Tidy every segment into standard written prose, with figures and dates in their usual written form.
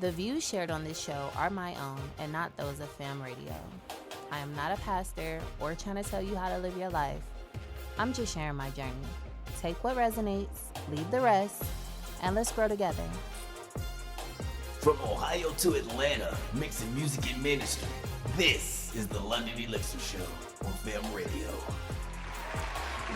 The views shared on this show are my own and not those of Fam Radio. I am not a pastor or trying to tell you how to live your life. I'm just sharing my journey. Take what resonates, leave the rest, and let's grow together. From Ohio to Atlanta, mixing music and ministry, this is the London Elixir Show on Fam Radio.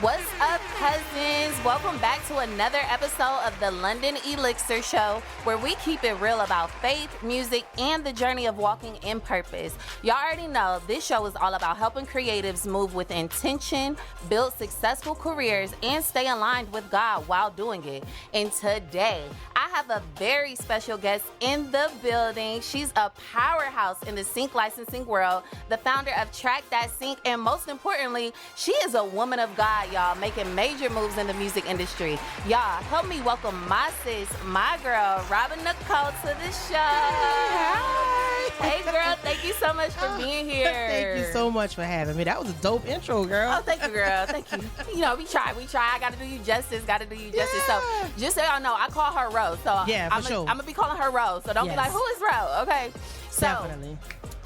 What's up, cousins? Welcome back to another episode of the London Elixir Show, where we keep it real about faith, music, and the journey of walking in purpose. Y'all already know this show is all about helping creatives move with intention, build successful careers, and stay aligned with God while doing it. And today, I have a very special guest in the building. She's a powerhouse in the sync licensing world, the founder of Track That Sync, and most importantly, she is a woman of God, y'all, making major moves in the music industry. Y'all, help me welcome my sis, my girl, Nicole, to the show. Hi. Hey, girl, thank you so much for being here. Thank you so much for having me. That was a dope intro, girl. Oh, thank you, girl. Thank you. You know, we try. I got to do you justice. So, just so y'all know, I call her Rose. So, yeah, I'm sure. I'm going to be calling her Rose. So, don't be like, who is Rose? Okay. So, definitely.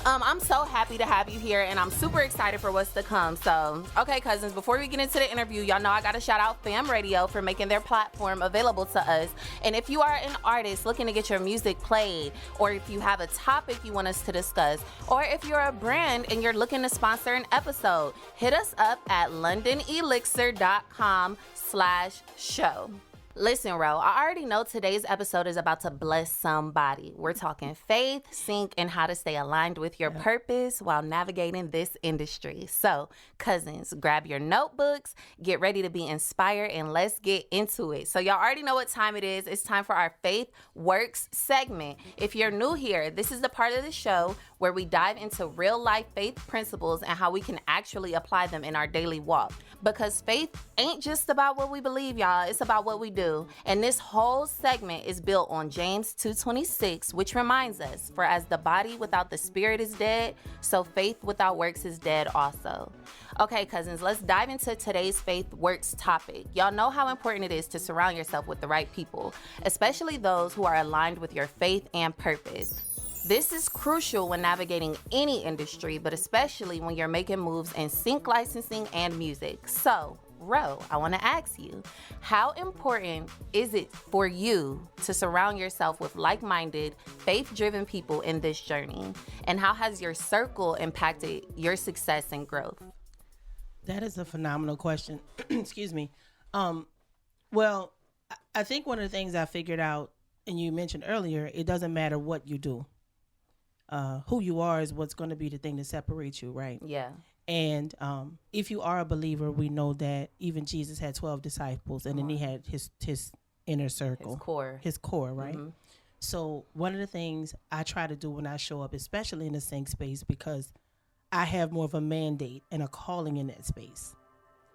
I'm so happy to have you here, and I'm super excited for what's to come. So, okay, cousins, before we get into the interview, y'all know I got to shout out Fam Radio for making their platform available to us. And if you are an artist looking to get your music played, or if you have a topic you want us to discuss, or if you're a brand and you're looking to sponsor an episode, hit us up at londonelixir.com/show. Listen, Ro, I already know today's episode is about to bless somebody. We're talking faith, sync, and how to stay aligned with your purpose while navigating this industry. So, cousins, grab your notebooks, get ready to be inspired, and let's get into it. So, y'all already know what time it is. It's time for our Faith Works segment. If you're new here, this is the part of the show where we dive into real-life faith principles and how we can actually apply them in our daily walk. Because faith ain't just about what we believe, y'all. It's about what we do. And this whole segment is built on James 2:26, which reminds us, for as the body without the spirit is dead, so faith without works is dead also. Okay, cousins, let's dive into today's Faith Works topic. Y'all know how important it is to surround yourself with the right people, especially those who are aligned with your faith and purpose. This is crucial when navigating any industry, but especially when you're making moves in sync licensing and music. So, Ro, I want to ask you, how important is it for you to surround yourself with like-minded, faith-driven people in this journey? And how has your circle impacted your success and growth? That is a phenomenal question. Excuse me. Well, I think one of the things I figured out, and you mentioned earlier, it doesn't matter what you do. Who you are is what's going to be the thing that separates you, right? Yeah. And if you are a believer, we know that even Jesus had 12 disciples, and then he had his inner circle. His core, right? Mm-hmm. So one of the things I try to do when I show up, especially in the sync space, because I have more of a mandate and a calling in that space.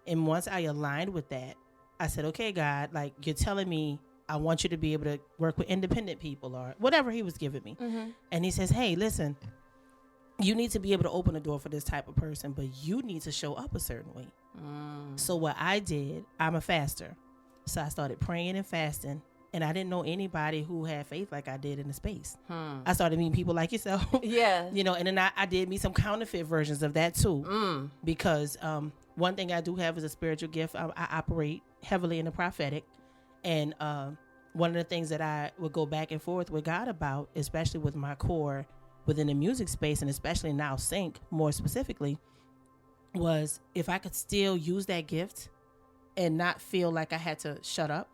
And once I aligned with that, I said, okay, God, like you're telling me I want you to be able to work with independent people or whatever he was giving me. Mm-hmm. And he says, hey, listen, you need to be able to open the door for this type of person, but you need to show up a certain way. So what I did, I'm a faster. So I started praying and fasting, and I didn't know anybody who had faith like I did in the space. I started meeting people like yourself. Yeah. You know, and then I did meet some counterfeit versions of that too. Because one thing I do have is a spiritual gift. I operate heavily in the prophetic. And one of the things that I would go back and forth with God about, especially with my core within the music space, and especially now sync more specifically, was if I could still use that gift and not feel like I had to shut up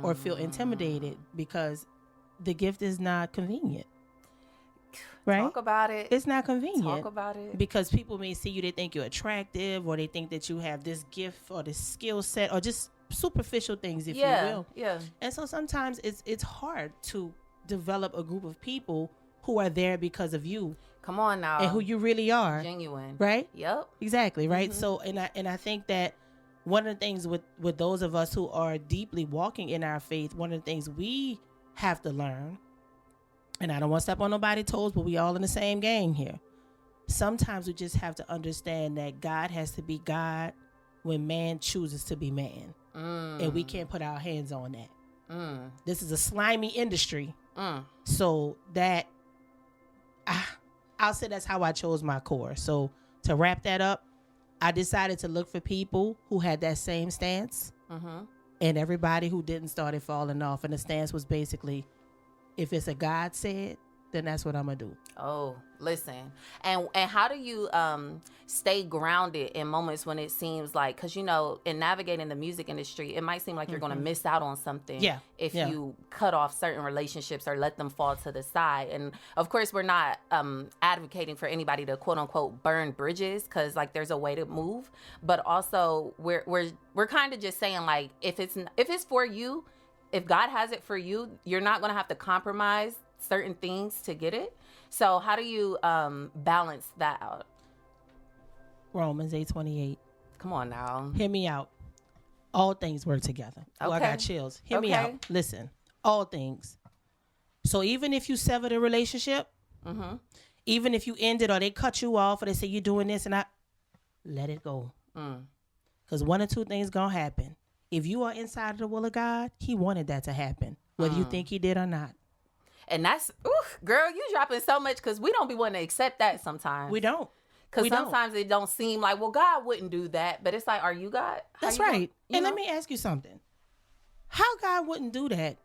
or feel intimidated because the gift is not convenient. Right? Talk about it. It's not convenient. Talk about it. Because people may see you, they think you're attractive, or they think that you have this gift or this skill set, or just superficial things, if you will. Yeah. And so sometimes it's hard to develop a group of people who are there because of you. Come on now. And who you really are. Genuine. Right? Yep. Exactly, right? Mm-hmm. So and I think that one of the things with those of us who are deeply walking in our faith, one of the things we have to learn, and I don't want to step on nobody's toes, but we all in the same game here. Sometimes we just have to understand that God has to be God when man chooses to be man. And we can't put our hands on that. This is a slimy industry. So that, I'll say that's how I chose my core. So to wrap that up, I decided to look for people who had that same stance, and everybody who didn't started falling off. And the stance was basically, if it's a God said, then that's what I'm gonna do. Oh, listen. And how do you stay grounded in moments when it seems like, because you know, in navigating the music industry, it might seem like you're gonna miss out on something if you cut off certain relationships or let them fall to the side. And of course, we're not advocating for anybody to quote unquote burn bridges, because like there's a way to move, but also we're kind of just saying, like, if it's for you, if God has it for you, you're not gonna have to compromise certain things to get it. So how do you balance that out? Romans 8:28. Come on now. Hear me out. All things work together. Oh, I got chills. Hear me out. Listen. All things. So even if you sever the relationship, even if you end it or they cut you off or they say you're doing this and let it go. Because one or two things gonna happen. If you are inside of the will of God, he wanted that to happen, whether you think he did or not. And that's, girl, you dropping so much, because we don't be wanting to accept that sometimes. We don't. Because sometimes it don't seem like, well, God wouldn't do that. But it's like, are you God? That's right. And let me ask you something. How God wouldn't do that?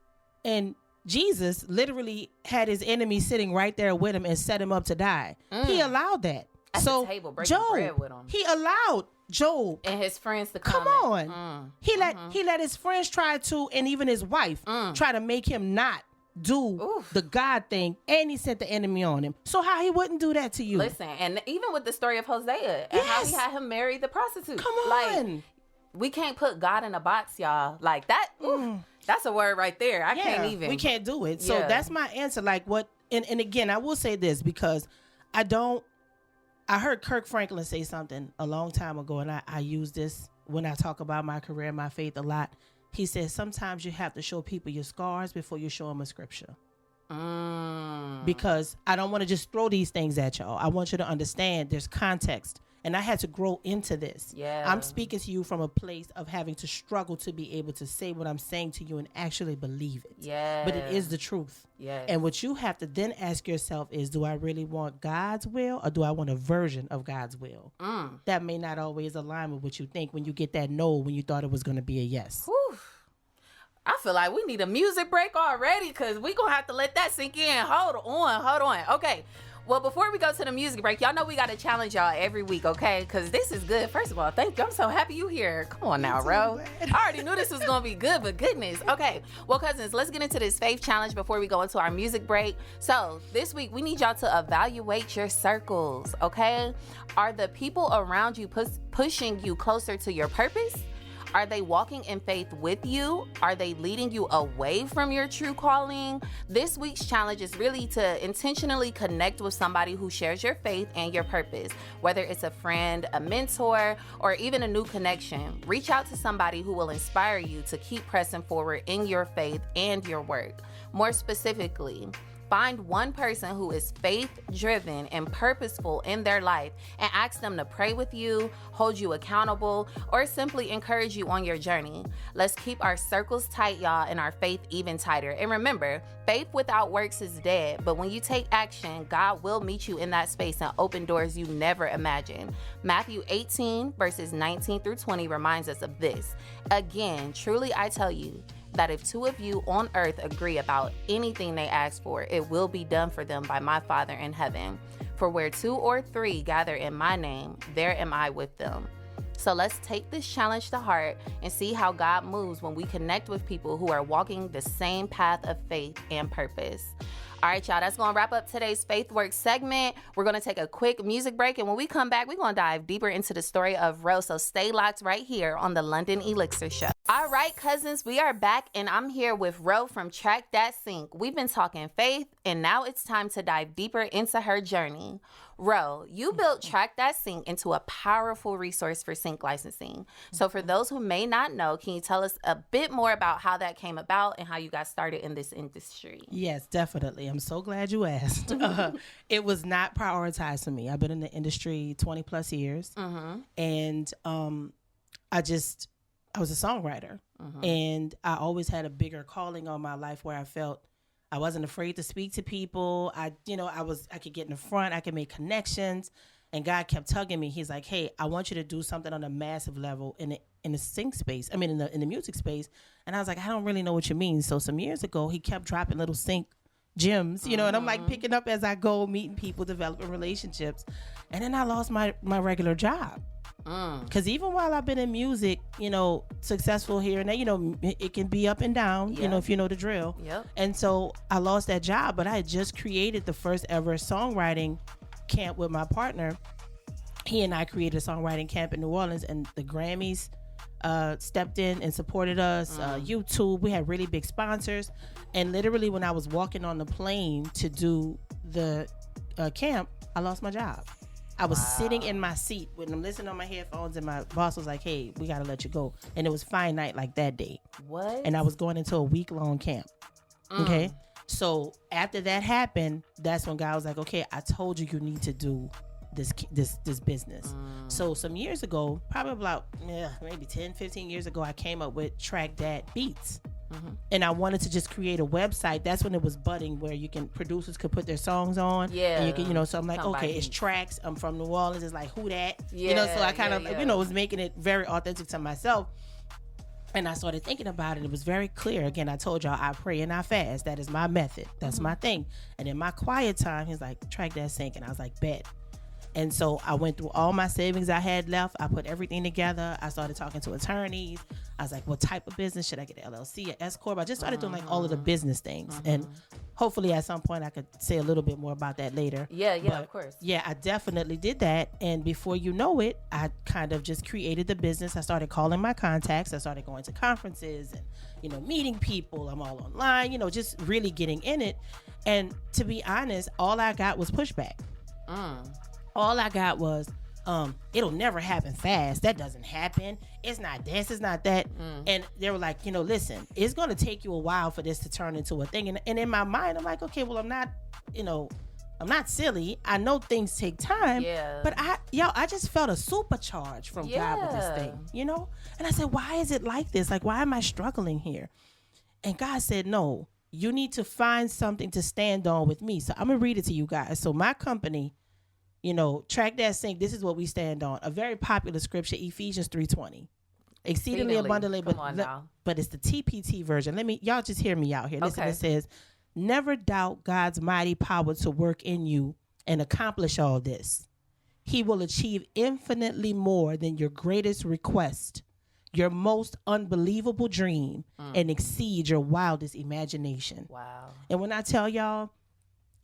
And Jesus literally had his enemy sitting right there with him and set him up to die. He allowed that. At the table, breaking bread with him. He allowed Job and his friends to come on. He let his friends try to, and even his wife try to make him not do the God thing, and he sent the enemy on him. So how he wouldn't do that to you? Listen, and even with the story of Hosea and how he had him marry the prostitute. Come on. Like, we can't put God in a box, y'all. Like that, that's a word right there. I can't even. We can't do it. So that's my answer. Like what, and again, I will say this, because I heard Kirk Franklin say something a long time ago, and I use this when I talk about my career and my faith a lot. He says, sometimes you have to show people your scars before you show them a scripture. Because I don't want to just throw these things at y'all. I want you to understand there's context. And I had to grow into this. Yeah. I'm speaking to you from a place of having to struggle to be able to say what I'm saying to you and actually believe it. Yeah. But it is the truth. Yeah. And what you have to then ask yourself is, do I really want God's will, or do I want a version of God's will? That may not always align with what you think when you get that no when you thought it was going to be a yes. Whew. I feel like we need a music break already, because we're going to have to let that sink in. Hold on. Okay. Well, before we go to the music break, y'all know we got to challenge y'all every week, okay? Because this is good. First of all, thank you. I'm so happy you here. Come on now, Ro. I already knew this was going to be good, but goodness. Okay. Well, cousins, let's get into this faith challenge before we go into our music break. So this week, we need y'all to evaluate your circles, okay? Are the people around you pushing you closer to your purpose? Are they walking in faith with you? Are they leading you away from your true calling? This week's challenge is really to intentionally connect with somebody who shares your faith and your purpose. Whether it's a friend, a mentor, or even a new connection, reach out to somebody who will inspire you to keep pressing forward in your faith and your work. More specifically, find one person who is faith-driven and purposeful in their life and ask them to pray with you, hold you accountable, or simply encourage you on your journey. Let's keep our circles tight, y'all, and our faith even tighter. And remember, faith without works is dead, but when you take action, God will meet you in that space and open doors you never imagined. Matthew 18, verses 19 through 20 reminds us of this. Again, truly I tell you, that if two of you on earth agree about anything they ask for, it will be done for them by my Father in heaven. For where 2 or 3 gather in my name, there am I with them. So let's take this challenge to heart and see how God moves when we connect with people who are walking the same path of faith and purpose. All right, y'all, that's going to wrap up today's Faith Work segment. We're going to take a quick music break, and when we come back, we're going to dive deeper into the story of Rose. So stay locked right here on the London Elixir Show. All right, cousins, we are back, and I'm here with Ro from Track That Sync. We've been talking faith, and now it's time to dive deeper into her journey. Ro, you built Track That Sync into a powerful resource for sync licensing. So for those who may not know, can you tell us a bit more about how that came about and how you got started in this industry? Yes, definitely. I'm so glad you asked. It was not prioritized for me. I've been in the industry 20 plus years, and I was a songwriter, and I always had a bigger calling on my life where I felt I wasn't afraid to speak to people. I could get in the front. I could make connections. And God kept tugging me. He's like, hey, I want you to do something on a massive level in the sing space. I mean, in the music space. And I was like, I don't really know what you mean. So some years ago, he kept dropping little sync gems, and I'm like picking up as I go, meeting people, developing relationships. And then I lost my regular job. Because even while I've been in music, successful here and there, it can be up and down, if you know the drill. Yep. And so I lost that job, but I had just created the first ever songwriting camp with my partner. He and I created a songwriting camp in New Orleans, and the Grammys stepped in and supported us. YouTube, we had really big sponsors. And literally when I was walking on the plane to do the camp, I lost my job. I was sitting in my seat when I'm listening on my headphones, and my boss was like, hey, we got to let you go. And it was finite like that day. What? And I was going into a week-long camp. Okay? So after that happened, that's when God was like, okay, I told you need to do this business. So some years ago, probably about maybe 10, 15 years ago, I came up with Track That Beats. And I wanted to just create a website. That's when it was budding, where producers could put their songs on. Yeah. And you can, so I'm like, okay, it's tracks. I'm from New Orleans. It's like, who that? So I kind of, was making it very authentic to myself. And I started thinking about it. It was very clear. Again, I told y'all I pray and I fast. That is my method. That's my thing. And in my quiet time, he's like, Track That Sync. And I was like, bet. And so I went through all my savings I had left. I put everything together. I started talking to attorneys. I was like, what type of business? Should I get an LLC, an S Corp? I just started doing like all of the business things. And hopefully at some point I could say a little bit more about that later. Yeah, but of course. Yeah, I definitely did that. And before you know it, I kind of just created the business. I started calling my contacts. I started going to conferences and, meeting people. I'm all online, just really getting in it. And to be honest, all I got was pushback. All I got was, it'll never happen fast. That doesn't happen. It's not this, it's not that. And they were like, listen, it's going to take you a while for this to turn into a thing. And in my mind, I'm like, okay, well, I'm not silly. I know things take time. Yeah. But I just felt a supercharge from God with this thing, And I said, why is it like this? Like, why am I struggling here? And God said, no, you need to find something to stand on with me. So I'm going to read it to you guys. So my company, Track That Sync, this is what we stand on. A very popular scripture, Ephesians 3:20. Exceedingly abundantly, but it's the TPT version. Y'all just hear me out here. Listen, it says, never doubt God's mighty power to work in you and accomplish all this. He will achieve infinitely more than your greatest request, your most unbelievable dream, and exceed your wildest imagination. Wow. And when I tell y'all,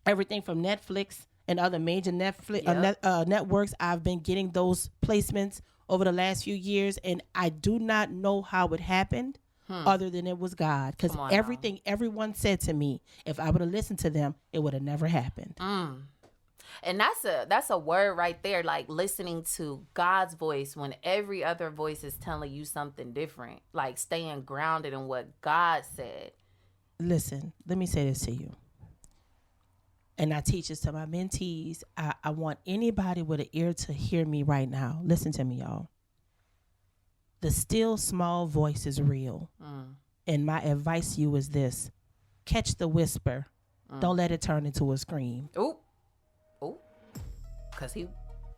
everything from Netflix and other major networks, I've been getting those placements over the last few years, and I do not know how it happened other than it was God. Because everything everyone said to me, if I would have listened to them, it would have never happened. And that's a word right there, like listening to God's voice when every other voice is telling you something different, like staying grounded in what God said. Listen, let me say this to you. And I teach this to my mentees. I want anybody with an ear to hear me right now. Listen to me, y'all. The still small voice is real. And my advice to you is this. Catch the whisper. Don't let it turn into a scream. Ooh. Because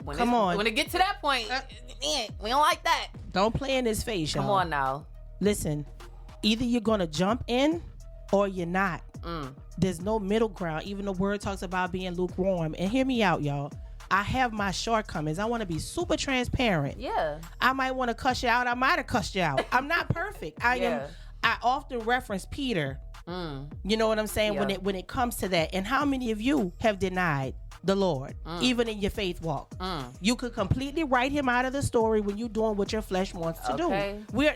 when it gets to that point, we don't like that. Don't play in his face, y'all. Come on now. Listen, either you're going to jump in or you're not. There's no middle ground. Even the word talks about being lukewarm. And hear me out, y'all. I have my shortcomings. I want to be super transparent. Yeah. I might want to cuss you out. I might have cussed you out. I'm not perfect. I often reference Peter. You know what I'm saying? Yeah. When it comes to that. And how many of you have denied the Lord, even in your faith walk? You could completely write him out of the story when you're doing what your flesh wants to do.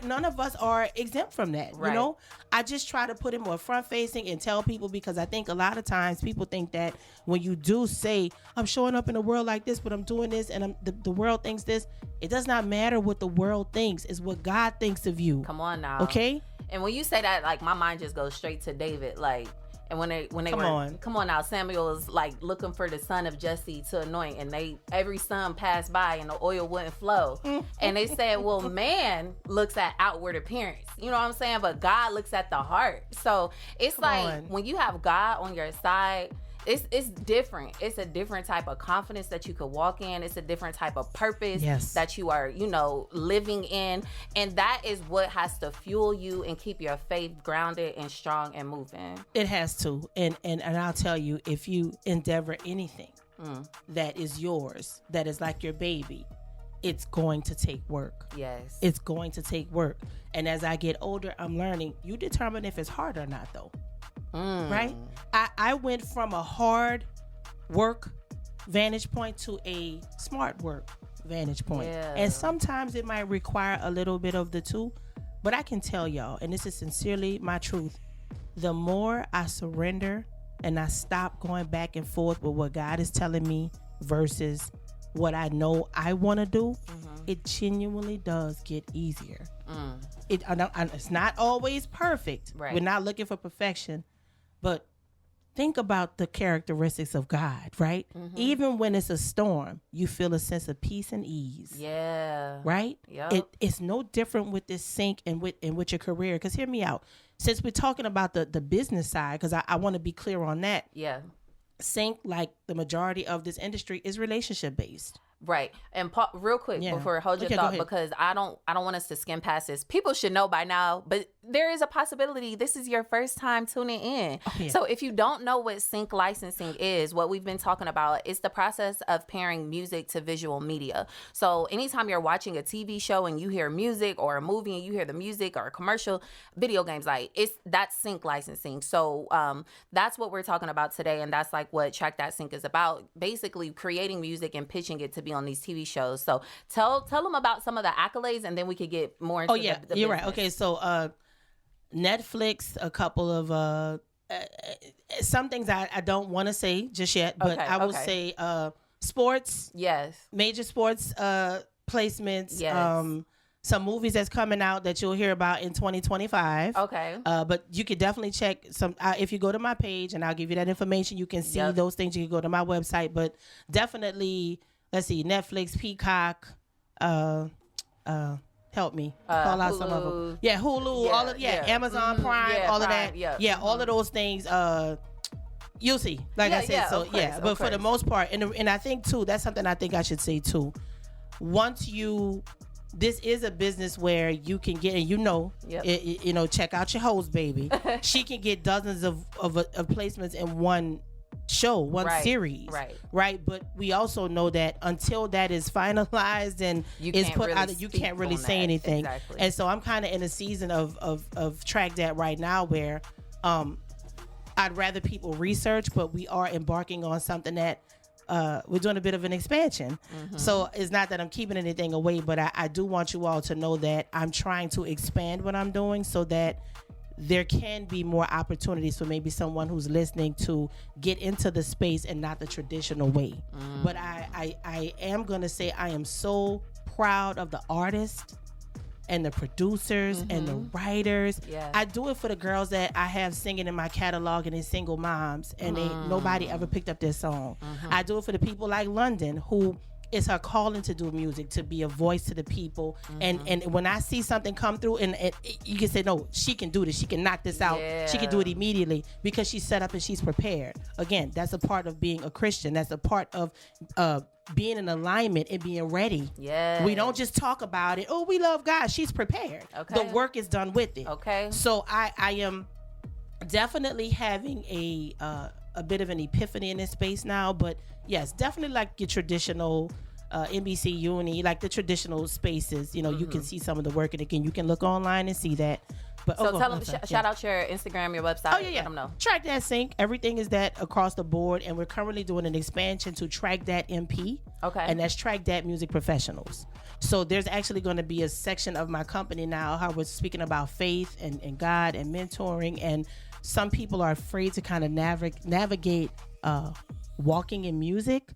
None of us are exempt from that. Right. I just try to put it more front facing and tell people, because I think a lot of times people think that when you do say, I'm showing up in a world like this, but I'm doing this and the world thinks this, it does not matter what the world thinks. It's what God thinks of you. Come on now. Okay? And when you say that, like, my mind just goes straight to David. Like, And when they come on now, Samuel is like looking for the son of Jesse to anoint, and every son passed by and the oil wouldn't flow. And they said, well, man looks at outward appearance, you know what I'm saying? But God looks at the heart. So it's when you have God on your side, it's different. It's a different type of confidence that you could walk in. It's a different type of purpose that you are, living in. And that is what has to fuel you and keep your faith grounded and strong and moving. It has to. And I'll tell you, if you endeavor anything that is yours, that is like your baby, it's going to take work. Yes. It's going to take work. And as I get older, I'm learning, you determine if it's hard or not, though. Right? I went from a hard work vantage point to a smart work vantage point. Yeah. And sometimes it might require a little bit of the two. But I can tell y'all, and this is sincerely my truth, the more I surrender and I stop going back and forth with what God is telling me versus what I know I want to do, it genuinely does get easier. It's not always perfect. Right. We're not looking for perfection. But think about the characteristics of God, right? Even when it's a storm, you feel a sense of peace and ease. Yeah. Right? Yep. It's no different with this sync and with your career. Because hear me out. Since we're talking about the business side, because I want to be clear on that. Yeah. Sync, like the majority of this industry, is relationship based. Right. And real quick before I hold your thought, because I don't want us to skim past this. People should know by now, but there is a possibility this is your first time tuning in. Oh, yeah. So if you don't know what sync licensing is, what we've been talking about is the process of pairing music to visual media. So anytime you're watching a TV show and you hear music, or a movie and you hear the music, or a commercial, video games, that's sync licensing. So that's what we're talking about today, and that's like what Track That Sync is about. Basically creating music and pitching it to be on these TV shows. So tell them about some of the accolades, and then we could get more into the business. Right. Okay, so Netflix, a couple of some things I don't want to say just yet, but I will say sports. Yes. Major sports placements. Yes. Some movies that's coming out that you'll hear about in 2025. Okay. But you could definitely check some. If you go to my page, and I'll give you that information, you can see those things. You can go to my website, but definitely, let's see, Netflix, Peacock, help me. Call out Hulu. Some of them. Yeah, Hulu, all of Amazon Prime, all of that. Yeah, all of those things. You'll see. Like I said, so course, but for the most part, and I think too, that's something I think I should say too. Once this is a business where you can get, and check out your host, baby. She can get dozens of placements in one show, one series, right? But we also know that until that is finalized and is put out, you can't really say anything. Exactly. And so I'm kind of in a season of Track That right now where I'd rather people research, but we are embarking on something that we're doing a bit of an expansion. So it's not that I'm keeping anything away, but I do want you all to know that I'm trying to expand what I'm doing so that there can be more opportunities for maybe someone who's listening to get into the space and not the traditional way. But I am going to say I am so proud of the artists and the producers and the writers. Yeah. I do it for the girls that I have singing in my catalog and they're single moms and nobody ever picked up their song. I do it for the people like London who it's her calling to do music, to be a voice to the people. And when I see something come through and you can say, no, she can do this. She can knock this out. Yeah. She can do it immediately because she's set up and she's prepared. Again, that's a part of being a Christian. That's a part of being in alignment and being ready. Yeah. We don't just talk about it. Oh, we love God. She's prepared. Okay. The work is done with it. Okay. So I am definitely having a bit of an epiphany in this space now, but yes, definitely like your traditional NBC Uni, like the traditional spaces, you can see some of the work, and again, you can look online and see that. But so tell them, shout out your Instagram, your website. Oh yeah. Let them know. Track That Sync. Everything is that across the board, and we're currently doing an expansion to Track That MP. Okay. And that's Track That Music Professionals. So there's actually going to be a section of my company now how we're speaking about faith and God and mentoring, and some people are afraid to kind of navigate walking in music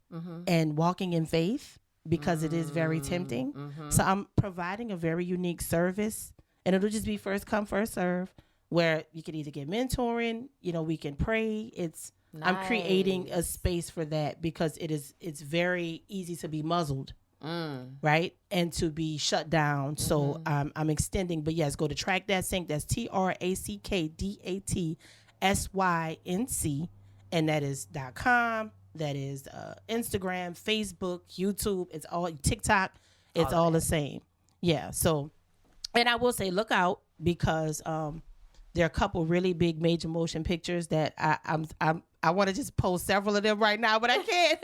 and walking in faith because it is very tempting. So I'm providing a very unique service, and it'll just be first come, first serve. where you can either get mentoring, we can pray. Nice. I'm creating a space for that because it's very easy to be muzzled, right? And to be shut down. Mm-hmm. So I'm extending, but yes, go to Track That Sync. That's TrackDatSync, and that is .com. That is Instagram, Facebook, YouTube. It's all TikTok. It's all the same. Yeah. So, and I will say, look out because there are a couple really big major motion pictures that I want to just post several of them right now, but I can't.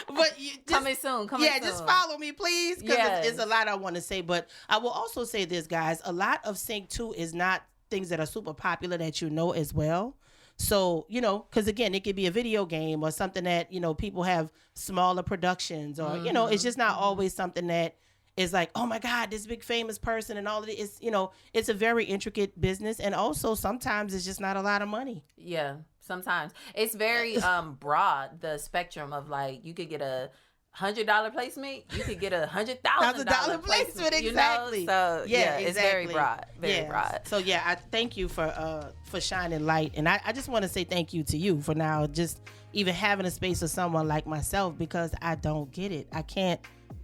But coming soon. Just follow me, please, because it's a lot I want to say. But I will also say this, guys. A lot of Sync 2 is not things that are super popular that as well. So, because again, it could be a video game or something that, people have smaller productions or, it's just not always something that is like, oh my God, this big famous person and all of it is, it's a very intricate business. And also sometimes it's just not a lot of money. Yeah, sometimes. It's very broad, the spectrum of like, you could get a $100 placement, you could get a $100,000 placement, exactly. So exactly. It's very broad, broad. So I thank you for shining light, and I just want to say thank you to you for now just even having a space for someone like myself, because I don't get it. I can't.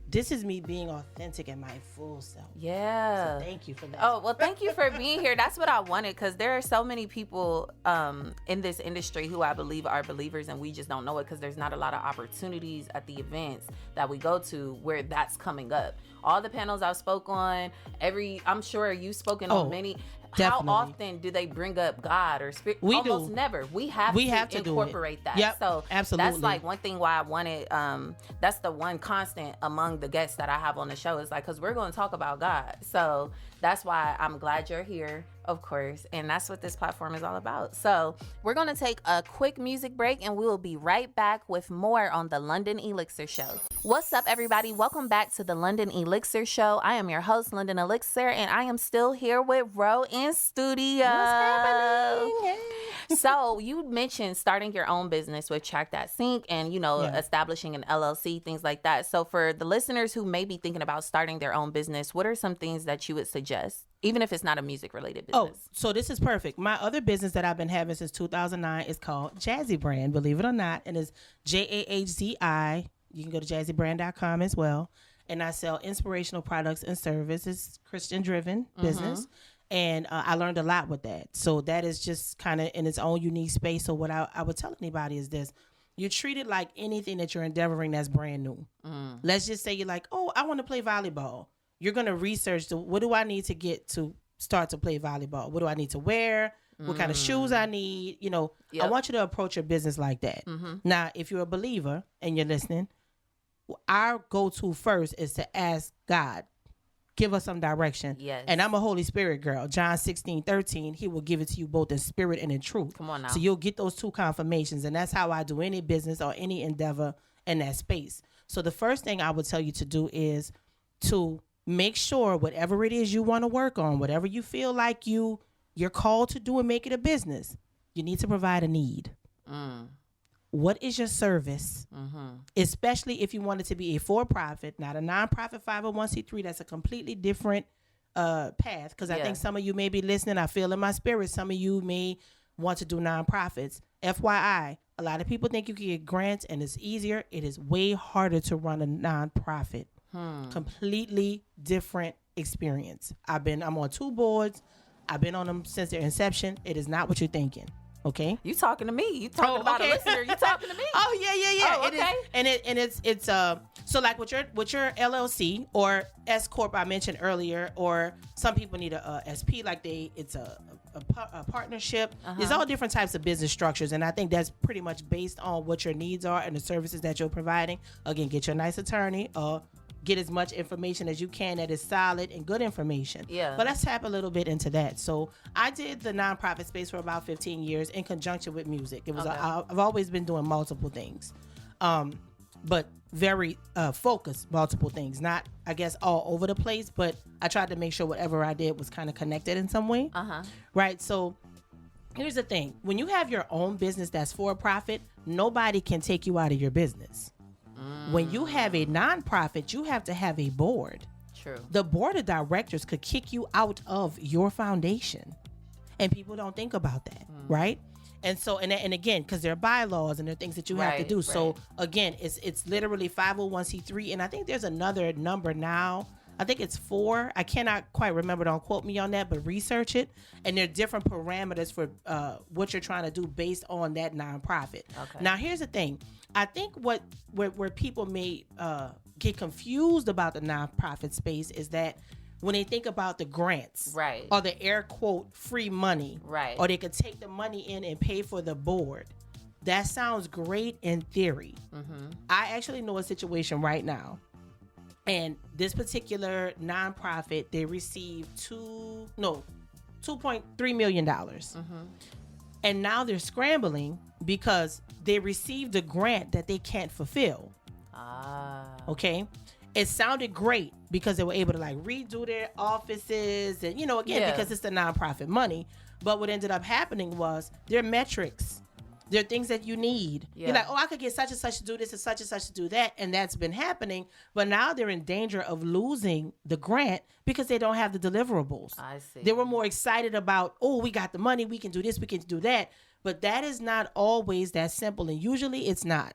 This is me being authentic in my full self. Yeah. So thank you for that. Oh, well, thank you for being here. That's what I wanted, because there are so many people in this industry who I believe are believers, and we just don't know it because there's not a lot of opportunities at the events that we go to where that's coming up. All the panels I've spoke on, I'm sure you've spoken on many. Definitely. How often do they bring up God or spirit? We Almost do. Never. We have to incorporate that. Yep, so absolutely. That's like one thing why I wanted. That's the one constant among the guests that I have on the show is like, because we're going to talk about God. So that's why I'm glad you're here, of course. And that's what this platform is all about. So we're going to take a quick music break and we will be right back with more on the London Elixir Show. What's up, everybody? Welcome back to the London Elixir Show. I am your host, London Elixir, and I am still here with Ro in studio. What's happening? Hey. So you mentioned starting your own business with Track That Sync and, establishing an LLC, things like that. So for the listeners who may be thinking about starting their own business, what are some things that you would suggest, even if it's not a music-related business? Oh, so this is perfect. My other business that I've been having since 2009 is called Jazzy Brand, believe it or not, and it's JAHZI. You can go to jazzybrand.com as well. And I sell inspirational products and services, Christian-driven business. And I learned a lot with that. So that is just kind of in its own unique space. So what I would tell anybody is this. You treat it like anything that you're endeavoring that's brand new. Let's just say you're like, oh, I want to play volleyball. You're going to research, what do I need to get to start to play volleyball? What do I need to wear? What kind of shoes I need? I want you to approach your business like that. Now, if you're a believer and you're listening, our go-to first is to ask God, give us some direction. Yes. And I'm a Holy Spirit girl. John 16:13, he will give it to you both in spirit and in truth. Come on now. So you'll get those two confirmations. And that's how I do any business or any endeavor in that space. So the first thing I would tell you to do is to make sure whatever it is you want to work on, whatever you feel like you're called to do and make it a business, you need to provide a need. What is your service? Especially if you want it to be a for-profit, not a nonprofit 501c3. That's a completely different path. Because I think some of you may be listening. I feel in my spirit, some of you may want to do nonprofits. FYI, a lot of people think you can get grants and it's easier. It is way harder to run a nonprofit. Completely different experience. I'm on 2 boards. I've been on them since their inception. It is not what you're thinking. Okay. You talking to me? You talking about a listener? You talking to me? Oh yeah. Oh, okay. It's so like with your LLC or S corp I mentioned earlier, or some people need a SP, like it's a partnership. There's all different types of business structures, and I think that's pretty much based on what your needs are and the services that you're providing. Again, get your nice attorney or get as much information as you can that is solid and good information. Yeah. But let's tap a little bit into that. So I did the nonprofit space for about 15 years in conjunction with music. It was I've always been doing multiple things, but very focused multiple things. Not, I guess, all over the place, but I tried to make sure whatever I did was kind of connected in some way. Right. So here's the thing. When you have your own business that's for profit, nobody can take you out of your business. When you have a nonprofit, you have to have a board. True. The board of directors could kick you out of your foundation. And people don't think about that, right? And so, and again, because there are bylaws and there are things that you have to do. Right. So again, it's literally 501c3. And I think there's another number now. I think it's 4. I cannot quite remember. Don't quote me on that, but research it. And there are different parameters for what you're trying to do based on that nonprofit. Okay. Now, here's the thing. I think where people may get confused about the nonprofit space is that when they think about the grants, right, or the air quote free money, right, or they could take the money in and pay for the board. That sounds great in theory. Mm-hmm. I actually know a situation right now. And this particular nonprofit, they received $2.3 million. Mm-hmm. And now they're scrambling because they received a grant that they can't fulfill. Okay. It sounded great because they were able to redo their offices and, because it's the nonprofit money. But what ended up happening was their metrics. There are things that you need. Yeah. You're like, I could get such and such to do this and such to do that. And that's been happening. But now they're in danger of losing the grant because they don't have the deliverables. I see. They were more excited about, we got the money. We can do this. We can do that. But that is not always that simple. And usually it's not.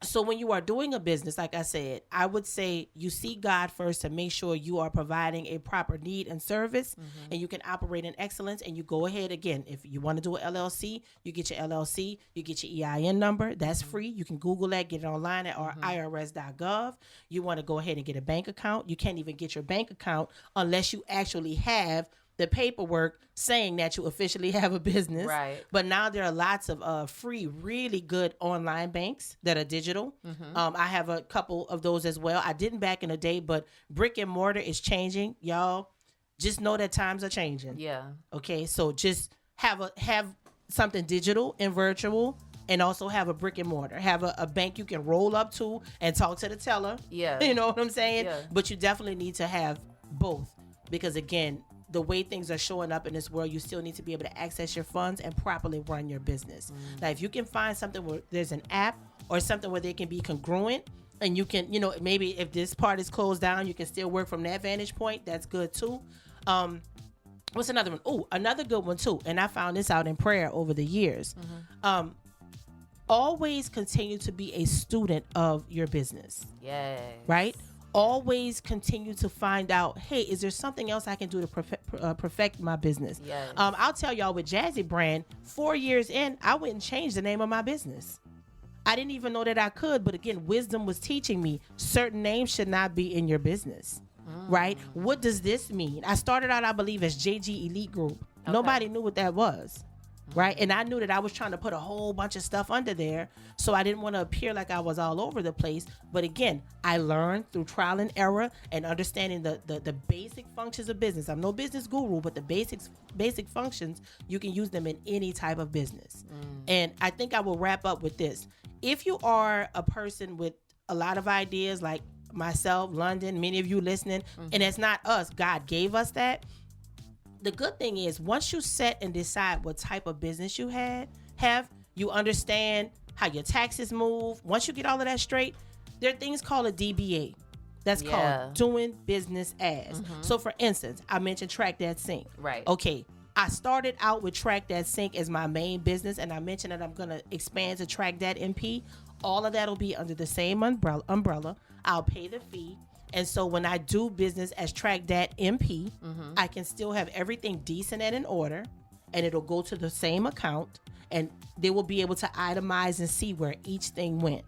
So when you are doing a business, like I said, I would say you seek God first to make sure you are providing a proper need and service, and you can operate in excellence. And you go ahead again. If you want to do an LLC, you get your LLC, you get your EIN number. That's free. You can Google that, get it online at irs.gov. You want to go ahead and get a bank account. You can't even get your bank account unless you actually have the paperwork saying that you officially have a business. Right. But now there are lots of free, really good online banks that are digital. I have a couple of those as well. I didn't back in the day, but brick and mortar is changing. Y'all just know that times are changing. Yeah. Okay. So just have something digital and virtual, and also have a brick and mortar. Have a bank you can roll up to and talk to the teller. Yeah. You know what I'm saying? Yeah. But you definitely need to have both, because again, the way things are showing up in this world, you still need to be able to access your funds and properly run your business. Now, if you can find something where there's an app or something where they can be congruent, and you can, maybe if this part is closed down, you can still work from that vantage point. That's good too. What's another one? Oh, another good one too. And I found this out in prayer over the years. Always continue to be a student of your business. Yes. Right? Always continue to find out, hey, is there something else I can do to perfect my business? Yes. I'll tell y'all, with Jazzy Brand, 4 years in, I went and changed the name of my business. I didn't even know that I could, but again, wisdom was teaching me certain names should not be in your business, right? What does this mean? I started out, I believe, as JG Elite Group. Okay. Nobody knew what that was. Right. And I knew that I was trying to put a whole bunch of stuff under there. So I didn't want to appear like I was all over the place. But again, I learned through trial and error and understanding the basic functions of business. I'm no business guru, but the basic functions, you can use them in any type of business. And I think I will wrap up with this. If you are a person with a lot of ideas like myself, London, many of you listening, and it's not us, God gave us that. The good thing is, once you set and decide what type of business you have, you understand how your taxes move. Once you get all of that straight, there are things called a DBA. That's called doing business as. So for instance, I mentioned Track That Sync. Right. Okay. I started out with Track That Sync as my main business, and I mentioned that I'm going to expand to Track That MP. All of that will be under the same umbrella. I'll pay the fee. And so when I do business as Track That MP, I can still have everything decent and in order, and it'll go to the same account, and they will be able to itemize and see where each thing went.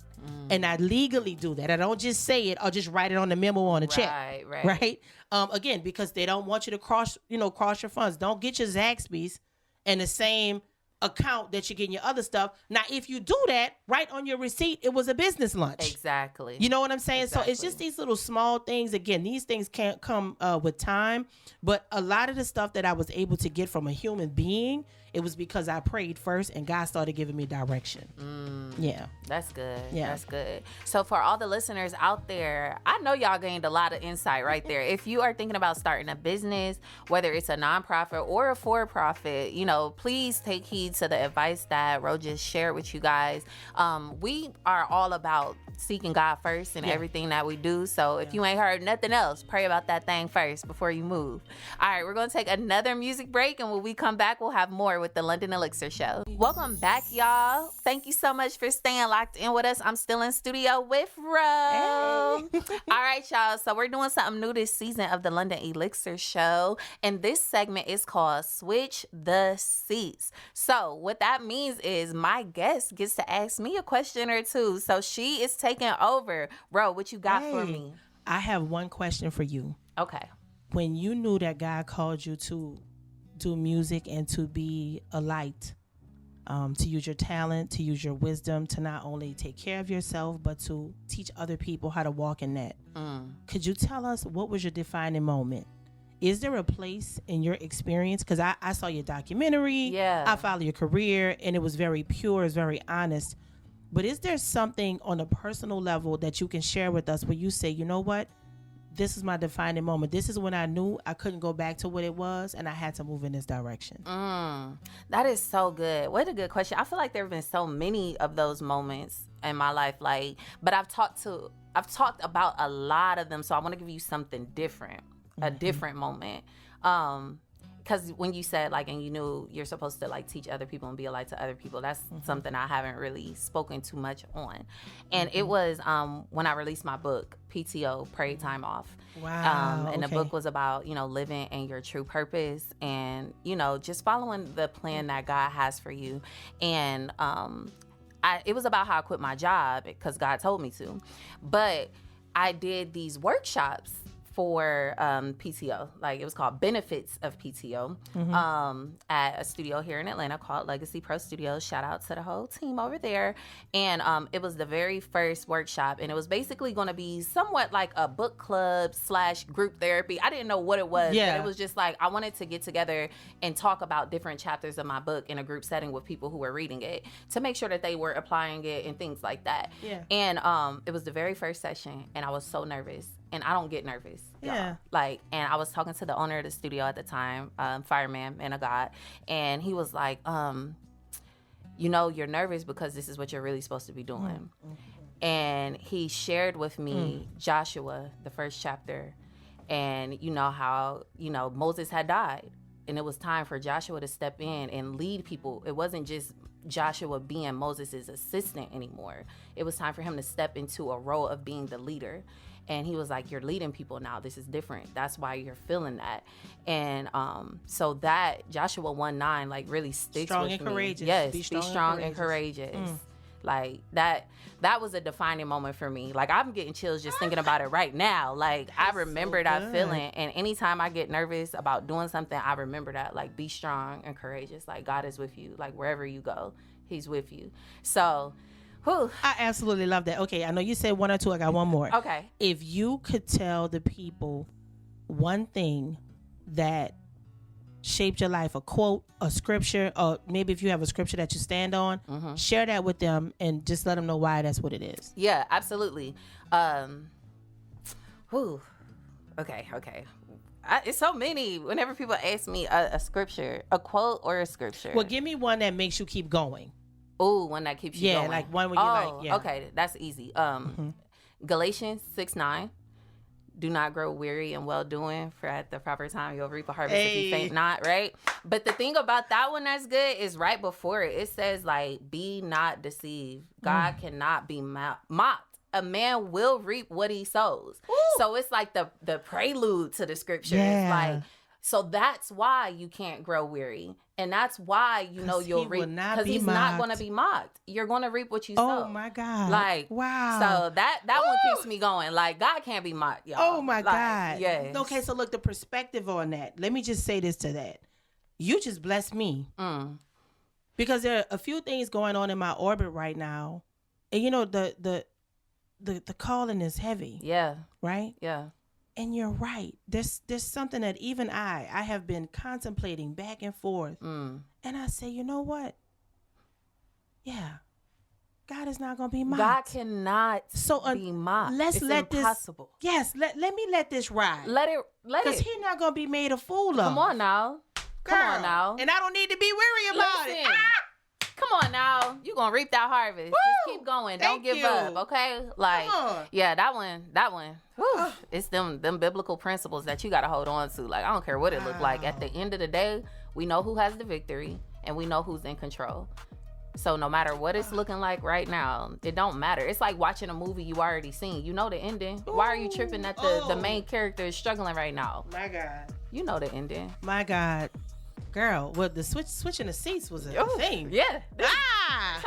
And I legally do that. I don't just say it or just write it on the memo on a check. Right. Again, because they don't want you to cross your funds. Don't get your Zaxby's in the same account that you're getting your other stuff. Now, if you do that, right on your receipt, it was a business lunch. Exactly. You know what I'm saying? Exactly. So it's just these little small things. Again, these things can't come with time, but a lot of the stuff that I was able to get from a human being, it was because I prayed first and God started giving me direction. Yeah. That's good. Yeah. That's good. So for all the listeners out there, I know y'all gained a lot of insight right there. If you are thinking about starting a business, whether it's a nonprofit or a for-profit, you know, please take heed to the advice that Ro just shared with you guys. We are all about seeking God first in everything that we do. So if you ain't heard nothing else, pray about that thing first before you move. All right, we're going to take another music break, and when we come back, we'll have more with the London Elixir Show. Welcome back, y'all. Thank you so much for staying locked in with us. I'm still in studio with Ro. Hey. All right, y'all. So we're doing something new this season of the London Elixir Show, and this segment is called Switch the Seats. So what that means is my guest gets to ask me a question or two. So she is taking over. Ro, what you got for me? I have one question for you. Okay. When you knew that God called you to do music and to be a light, to use your talent, to use your wisdom, to not only take care of yourself, but to teach other people how to walk in that. Could you tell us what was your defining moment? Is there a place in your experience? Because I saw your documentary. Yeah. I followed your career, and it was very pure, it was very honest. But is there something on a personal level that you can share with us where you say, you know what? This is my defining moment. This is when I knew I couldn't go back to what it was, and I had to move in this direction. That is so good. What a good question. I feel like there have been so many of those moments in my life, but I've talked about a lot of them, so I want to give you something different, a different moment. Because when you said, and you knew you're supposed to, teach other people and be a light to other people, that's something I haven't really spoken too much on. And it was when I released my book, PTO, Paid Time Off. Wow. And the book was about, living in your true purpose and, just following the plan that God has for you. And it was about how I quit my job because God told me to. But I did these workshops for PTO. It was called Benefits of PTO at a studio here in Atlanta called Legacy Pro Studios. Shout out to the whole team over there. And it was the very first workshop, and it was basically going to be somewhat like a book club / group therapy. I didn't know what it was, but it was just I wanted to get together and talk about different chapters of my book in a group setting with people who were reading it to make sure that they were applying it and things like that. Yeah. And it was the very first session, and I was so nervous. And I don't get nervous. Yeah. And I was talking to the owner of the studio at the time, fireman, man of God. And he was like, you're nervous because this is what you're really supposed to be doing. And he shared with me Joshua, the first chapter. And you know how, Moses had died. And it was time for Joshua to step in and lead people. It wasn't just Joshua being Moses' assistant anymore. It was time for him to step into a role of being the leader. And he was like, you're leading people now. This is different. That's why you're feeling that. And so that Joshua 1:9 really sticks with me. Strong and courageous. Yes, be strong and courageous. That was a defining moment for me. I'm getting chills just thinking about it right now. I remember that feeling. And anytime I get nervous about doing something, I remember that. Be strong and courageous. God is with you. Wherever you go, he's with you. So... Whew. I absolutely love that. Okay, I know you said one or two. I got one more. Okay. If you could tell the people one thing that shaped your life, a quote, a scripture, or maybe if you have a scripture that you stand on, share that with them and just let them know why that's what it is. Yeah, absolutely. Okay. It's so many. Whenever people ask me a scripture, a quote or a scripture. Well, give me one that makes you keep going. Oh, one that keeps you going. Yeah, one where you okay, that's easy. Galatians 6:9. Do not grow weary in well-doing, for at the proper time you'll reap a harvest if you faint not, right? But the thing about that one that's good is right before it. It says, be not deceived. God cannot be mocked. A man will reap what he sows. Ooh. So it's the prelude to the scripture. Yeah. It's so that's why you can't grow weary. And that's why you'll reap. Because he's not going to be mocked. You're going to reap what you sow. Oh, my God. Wow. So that one keeps me going. God can't be mocked, y'all. Oh, my God. Yes. Okay, so look, the perspective on that. Let me just say this to that. You just blessed me. Because there are a few things going on in my orbit right now. And, the calling is heavy. Yeah. Right? Yeah. And you're right. There's something that even I have been contemplating back and forth. And I say, you know what? Yeah. God is not going to be mocked. God cannot be mocked. Let's it's let impossible. this. Yes, let me let this ride. Let it. Because he's not going to be made a fool of. Come on now. Girl, Come on now. And I don't need to be weary about it. Come on now. You're going to reap that harvest. Woo! Just keep going. Don't give up, okay? Like, yeah, that one. Whew, it's them biblical principles that you got to hold on to. Like, I don't care what it look like. At the end of the day, we know who has the victory and we know who's in control. So no matter what it's looking like right now, it don't matter. It's like watching a movie you already seen. You know the ending. Why are you tripping that the main character is struggling right now? My God. You know the ending. My God. Girl, well, the switching the seats was a thing. Yeah.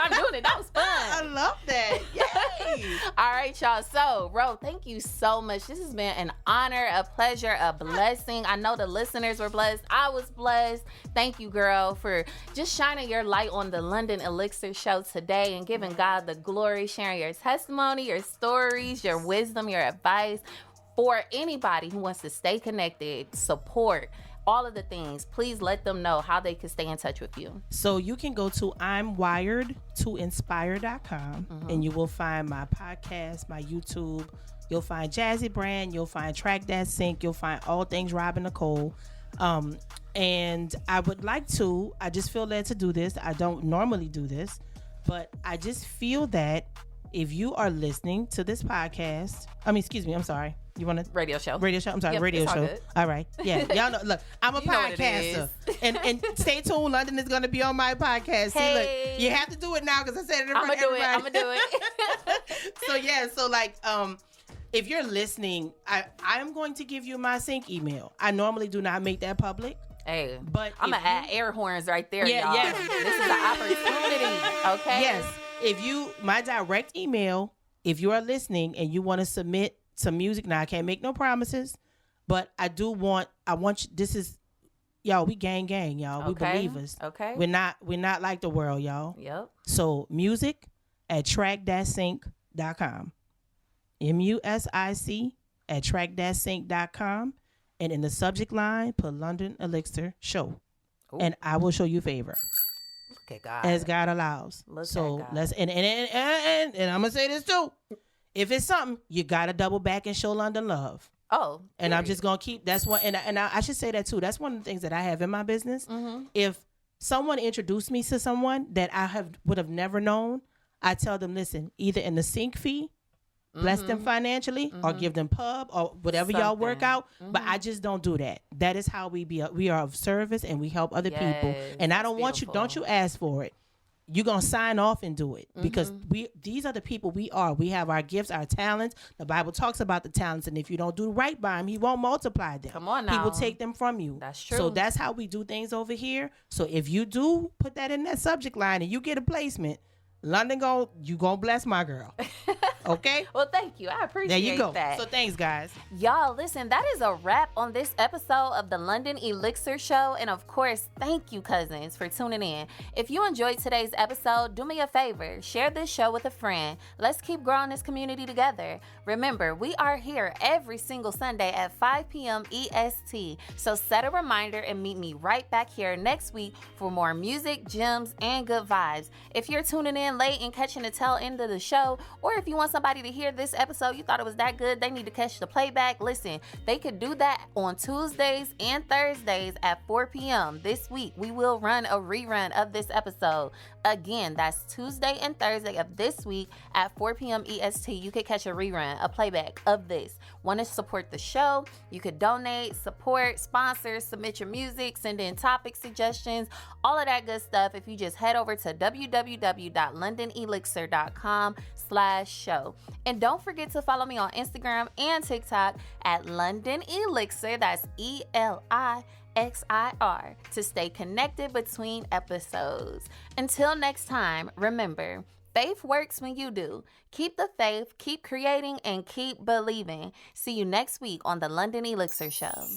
I'm doing it. That was fun. I love that. Yay. All right, y'all. So, Ro, thank you so much. This has been an honor, a pleasure, a blessing. I know the listeners were blessed. I was blessed. Thank you, girl, for just shining your light on the London Elixir Show today and giving God the glory, sharing your testimony, your stories, your wisdom, your advice. For anybody who wants to stay connected, support, all of the things, please let them know how they can stay in touch with you. So you can go to imwiredtoinspire.com and you will find my podcast, my YouTube. You'll find Jazzy Brand. You'll find Track That Sync. You'll find all things Rob and Nicole. And I would like to, I just feel led to do this. I don't normally do this, but I just feel that if you are listening to this podcast, I'm sorry. You want to radio show? I'm sorry, radio show. All right. Yeah. Y'all know, look, I'm a podcaster. And stay tuned. London is going to be on my podcast. See, look, you have to do it now because I said it in front of everybody. I'm going to do it. So if you're listening, I'm going to give you my sync email. I normally do not make that public. Hey, but I'm going to add air horns right there, y'all. Yeah. This is an opportunity, okay? Yes. My direct email, if you are listening and you want to submit some music, now I can't make no promises, but I want you, this is, y'all, we gang, y'all. We believers. Okay. We're not like the world, y'all. Yep. So music at track-sync.com. MUSIC at track-sync.com. And in the subject line, put London Elixir Show. Ooh. And I will show you favor. Look at God. As God allows. Let's and I'm gonna say this too. If it's something, you gotta double back and show London love. Oh. And I'm just gonna keep that's one and I should say that too. That's one of the things that I have in my business. Mm-hmm. If someone introduced me to someone that I would have never known, I tell them, listen, either in the sync fee, bless them financially, or give them pub or whatever y'all work out. But I just don't do that. That is how we are of service and we help other people. And I don't want you, don't you ask for it. You're going to sign off and do it because these are the people we are. We have our gifts, our talents. The Bible talks about the talents. And if you don't do right by him, he won't multiply them. Come on now. He will take them from you. That's true. So that's how we do things over here. So if you do put that in that subject line and you get a placement, London you gonna bless my girl. Okay? Well, thank you. I appreciate that. There you go. That. So thanks, guys. Y'all, listen, that is a wrap on this episode of the London Elixir Show. And of course, thank you, cousins, for tuning in. If you enjoyed today's episode, do me a favor. Share this show with a friend. Let's keep growing this community together. Remember, we are here every single Sunday at 5 p.m. EST. So set a reminder and meet me right back here next week for more music, gems, and good vibes. If you're tuning in late and catching the tail end of the show, or if you want somebody to hear this episode, you thought it was that good, they need to catch the playback. Listen, they could do that on Tuesdays and Thursdays at 4 p.m. This week, we will run a rerun of this episode. Again, that's Tuesday and Thursday of this week at 4 p.m. EST. You could catch a rerun, a playback of this. Want to support the show? You could donate, support, sponsor, submit your music, send in topic suggestions, all of that good stuff. If you just head over to www.londonelixir.com/show. And don't forget to follow me on Instagram and TikTok at London Elixir. That's ELIXIR to stay connected between episodes. Until next time, remember, faith works when you do. Keep the faith, keep creating, and keep believing. See you next week on the London Elixir Show.